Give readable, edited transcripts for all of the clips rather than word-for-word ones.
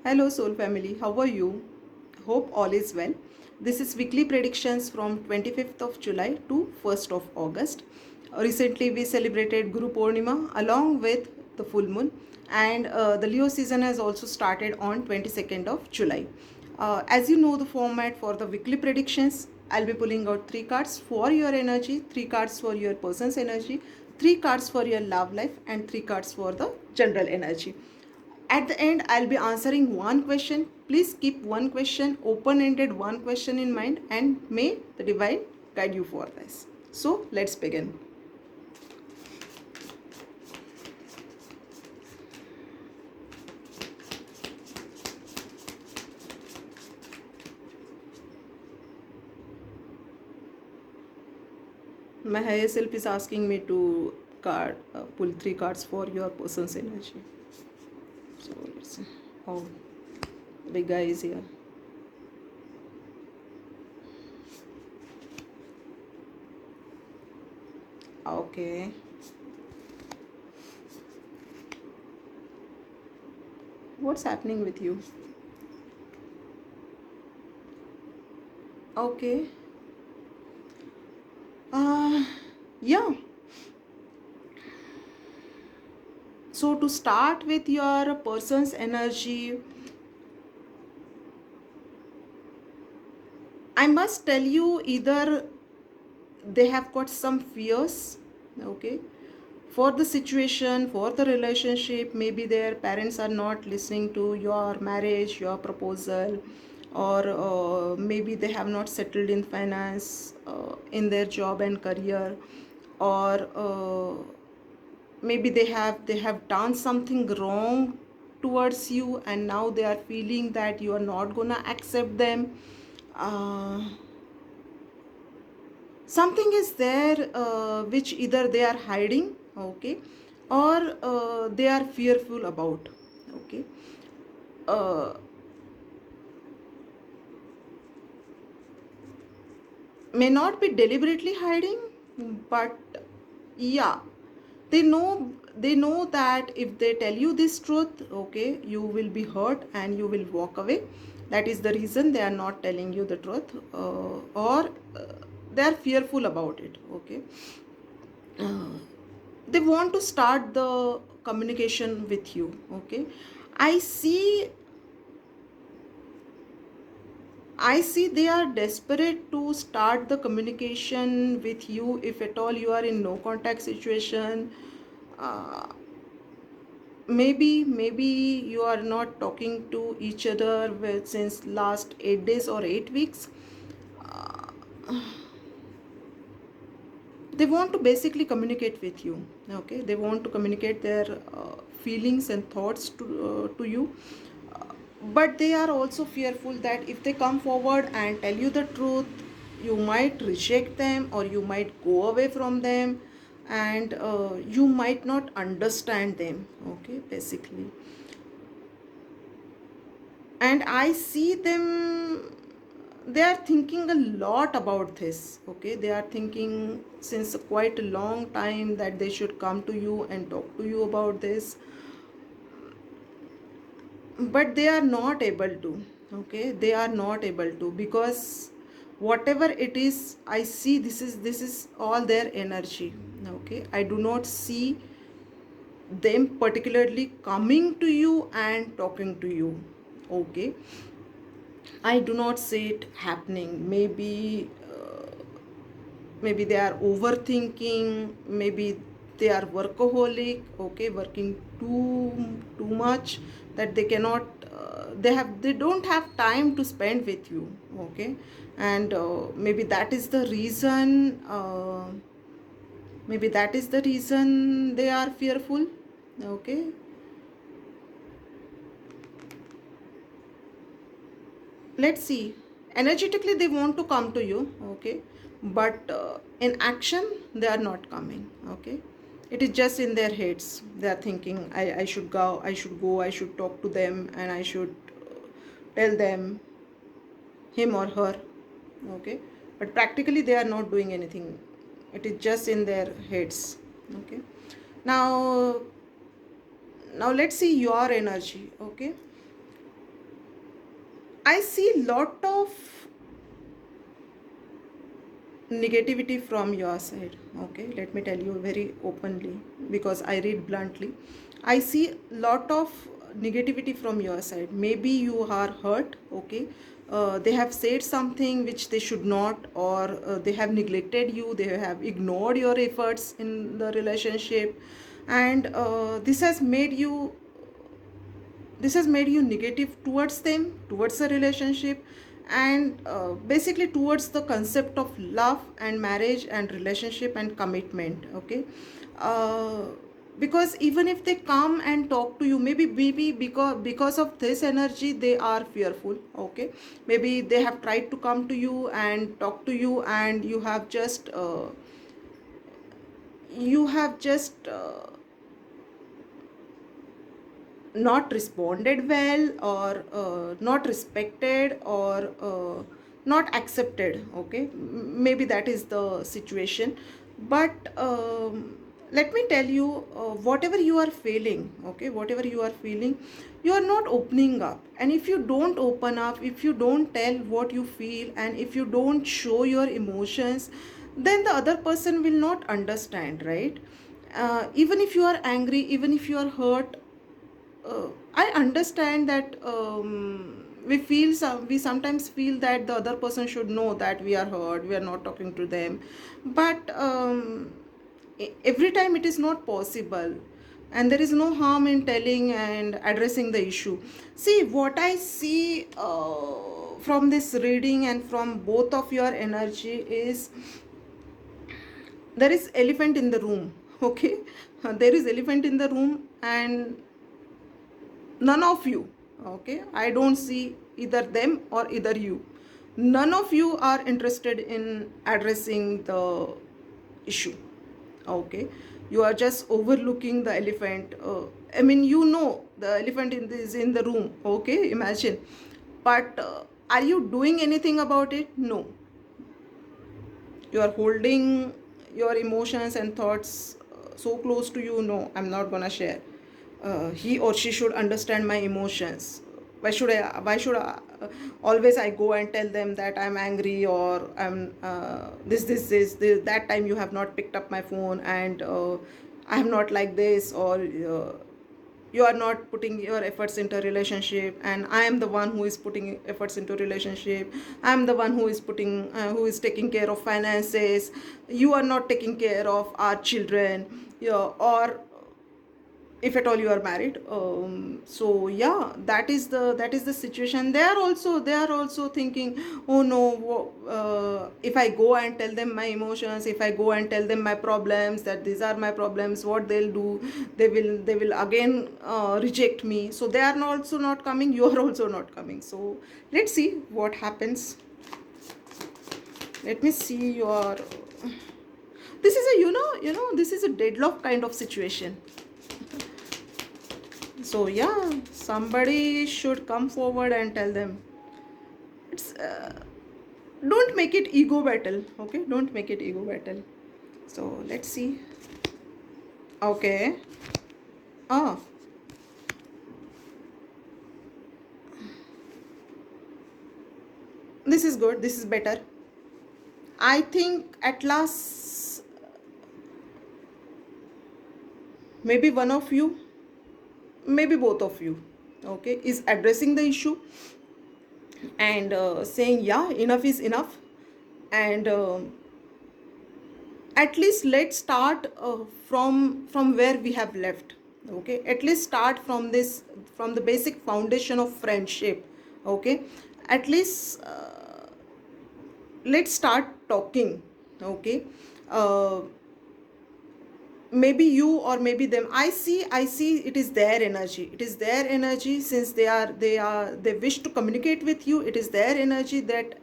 Hello, Soul Family. How are you? Hope all is well. This is weekly predictions from 25th of July to 1st of August. Recently, we celebrated Guru Purnima along with the full moon, and the Leo season has also started on 22nd of July. As you know, the format for the weekly predictions, I'll be pulling out three cards for your energy, three cards for your person's energy, three cards for your love life, and three cards for the general energy. At the end, I'll be answering one question. Please keep one question, open ended one question in mind, and may the divine guide you for this. So, let's begin. My higher self is asking me to pull three cards for your person's energy. So, let's see. Oh, the big guy is here. Okay. What's happening with you? Okay. Yeah. So to start with your person's energy, I must tell you, either they have got some fears, okay, for the situation, for the relationship. Maybe their parents are not listening to your marriage, your proposal, or maybe they have not settled in finance, in their job and career, or maybe they have done something wrong towards you, and now they are feeling that you are not gonna accept them. Something is there which either they are hiding, okay, or they are fearful about, okay. uh, may not be deliberately hiding, but yeah, they know that if they tell you this truth, okay, you will be hurt and you will walk away. That is the reason they are not telling you the truth, or they are fearful about it, okay. They want to start the communication with you, okay. I see i see they are desperate to start the communication with you. If at all you are in no contact situation, uh, maybe you are not talking to each other since last 8 days or 8 weeks. They want to basically communicate with you, okay. They want to communicate their feelings and thoughts to you. Uh, but they are also fearful that if they come forward and tell you the truth, you might reject them or you might go away from them, and you might not understand them, okay, basically. And I see them, they are thinking a lot about this, okay. They are thinking since quite a long time that they should come to you and talk to you about this, but they are not able to, okay. They are not able to, because whatever it is, I see this is all their energy, okay. I do not see them particularly coming to you and talking to you, okay. I do not see it happening. Maybe they are overthinking. Maybe they are workaholic. Okay, working too much that they cannot. They don't have time to spend with you. Okay, and maybe that is the reason. Maybe that is the reason they are fearful. Okay. Let's see, energetically they want to come to you, okay, but in action they are not coming, okay. It is just in their heads. They are thinking, I should go, I should talk to them, and I should tell them, him or her, okay. But practically they are not doing anything. It is just in their heads, okay. Now let's see your energy, okay. I see lot of negativity from your side. Okay, let me tell you very openly, because I read bluntly. I see lot of negativity from your side. Maybe you are hurt. Okay, they have said something which they should not, or they have neglected you, they have ignored your efforts in the relationship, and this has made you negative towards them, towards the relationship, and basically towards the concept of love and marriage and relationship and commitment. Okay, uh, because even if they come and talk to you, maybe because of this energy they are fearful. Okay, maybe they have tried to come to you and talk to you, and you have just not responded well, or not respected, or not accepted. Okay, maybe that is the situation. But let me tell you, whatever you are feeling, okay, whatever you are feeling, you are not opening up. And if you don't open up, if you don't tell what you feel, and if you don't show your emotions, then the other person will not understand, right? Even if you are angry, even if you are hurt, I understand that we sometimes feel that the other person should know that we are hurt, we are not talking to them, but every time it is not possible, and there is no harm in telling and addressing the issue. See, what I see from this reading and from both of your energy is, there is elephant in the room. Okay, there is elephant in the room, and none of you, okay, I don't see either them or either you, none of you are interested in addressing the issue. Okay, you are just overlooking the elephant. I mean, the elephant is in the room. Okay, imagine. But are you doing anything about it? No. You are holding your emotions and thoughts so close to you. No, I'm not gonna share. He or she should understand my emotions. Why should I always I go and tell them that I'm angry, or I'm this that time you have not picked up my phone, and I am not like this, or you are not putting your efforts into a relationship, and I am the one who is putting efforts into a relationship. I am the one who is taking care of finances. You are not taking care of our children. Yeah, or if at all you are married. So yeah, that is the situation. They are also thinking, oh no, if I go and tell them my emotions, if I go and tell them my problems, that these are my problems, what they'll do, they will again reject me. So they are also not coming, you are also not coming. So let's see what happens. Let me see your, this is a, this is a deadlock kind of situation. So yeah, somebody should come forward and tell them. It's don't make it ego battle. Okay, don't make it ego battle. So let's see. Okay. Ah, this is good, this is better. I think at last, maybe one of you, maybe both of you, okay, is addressing the issue, and saying, yeah, enough is enough. And at least let's start from where we have left. Okay, at least start from this, from the basic foundation of friendship. Okay, at least let's start talking. Okay, uh, maybe you or maybe them, I see it is their energy, it is their energy. Since they wish to communicate with you, it is their energy that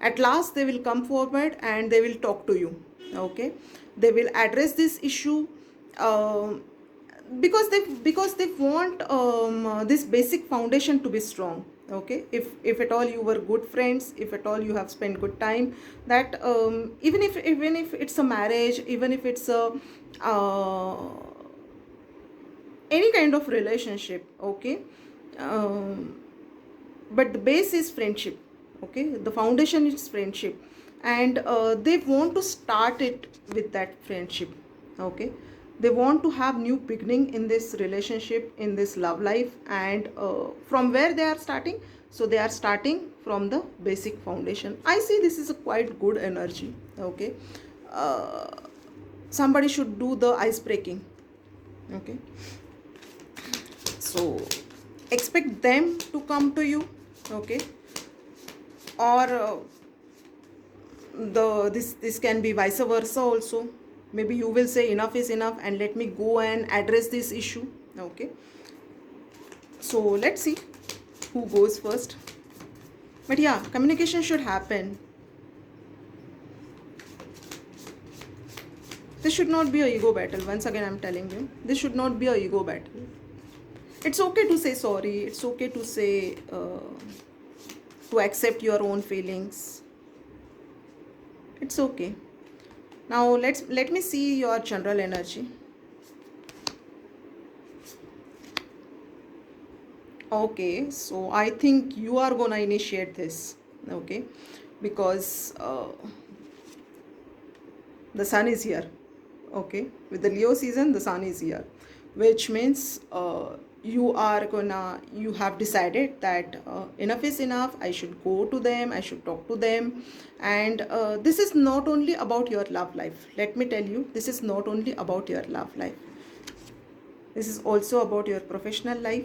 at last they will come forward and they will talk to you. Okay, they will address this issue, um, because they want this basic foundation to be strong. Okay, if at all you were good friends, if at all you have spent good time, that even if it's a marriage, even if it's a uh, any kind of relationship. Okay, um, but the base is friendship. Okay, the foundation is friendship, and they want to start it with that friendship. Okay, they want to have new beginning in this relationship, in this love life, and from where they are starting, so they are starting from the basic foundation. I see this is a quite good energy. Okay, uh, somebody should do the ice breaking. Okay, so expect them to come to you. Okay, or this can be vice versa also. Maybe you will say enough is enough and let me go and address this issue. Okay, so let's see who goes first. But yeah, communication should happen. This should not be a ego battle. Once again, I'm telling you, this should not be a ego battle. It's okay to say sorry. It's okay to say to accept your own feelings. It's okay. Now let me see your general energy. Okay, so I think you are gonna initiate this. Okay, because the sun is here. Okay, with the Leo season, the sun is here, which means you have decided that enough is enough. I should go to them, I should talk to them. And this is not only about your love life. Let me tell you, this is not only about your love life, this is also about your professional life.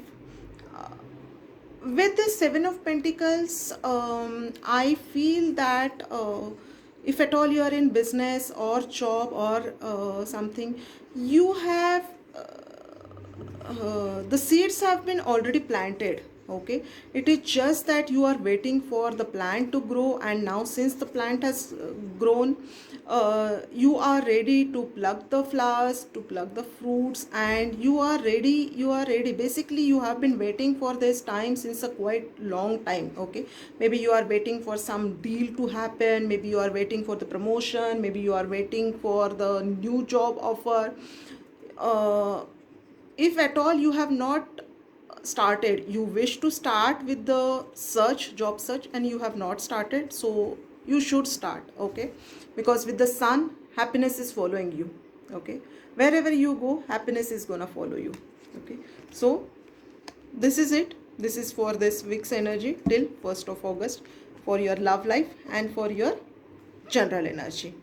With the Seven of Pentacles, I feel that if at all you are in business or job or something, you have the seeds have been already planted. Okay, it is just that you are waiting for the plant to grow, and now since the plant has grown, you are ready to pluck the flowers, to pluck the fruits, and you are ready. Basically, you have been waiting for this time since a quite long time. Okay, maybe you are waiting for some deal to happen, maybe you are waiting for the promotion, maybe you are waiting for the new job offer. If at all you have not started, you wish to start with the job search, and you have not started, so you should start. Okay, because with the sun, happiness is following you. Okay, wherever you go, happiness is gonna follow you. Okay, so this is it. This is for this week's energy till 1st of August for your love life and for your general energy.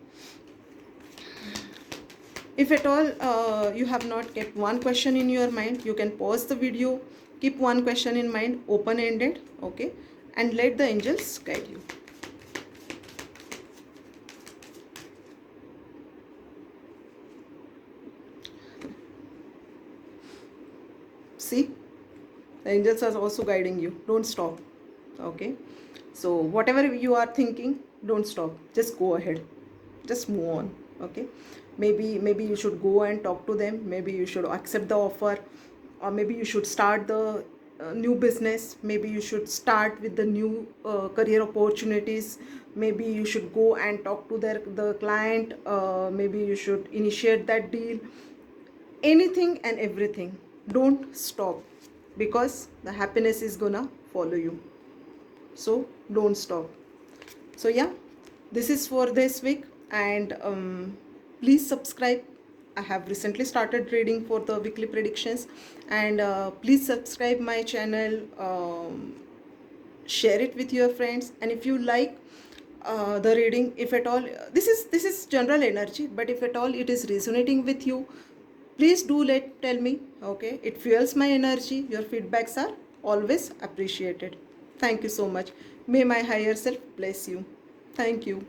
If at all you have not kept one question in your mind, you can pause the video, keep one question in mind, open ended. Okay, and let the angels guide you. See, the angels are also guiding you. Don't stop. Okay, so whatever you are thinking, don't stop, just go ahead, just move on. Okay, maybe you should go and talk to them, maybe you should accept the offer, or maybe you should start the new business, maybe you should start with the new career opportunities, maybe you should go and talk to the client, maybe you should initiate that deal. Anything and everything, don't stop, because the happiness is gonna follow you. So don't stop. So yeah, this is for this week, and please subscribe. I have recently started reading for the weekly predictions, and please subscribe my channel, share it with your friends, and if you like the reading, if at all this is general energy, but if at all it is resonating with you, please do tell me. Okay, it fuels my energy. Your feedbacks are always appreciated. Thank you so much. May my higher self bless you. Thank you.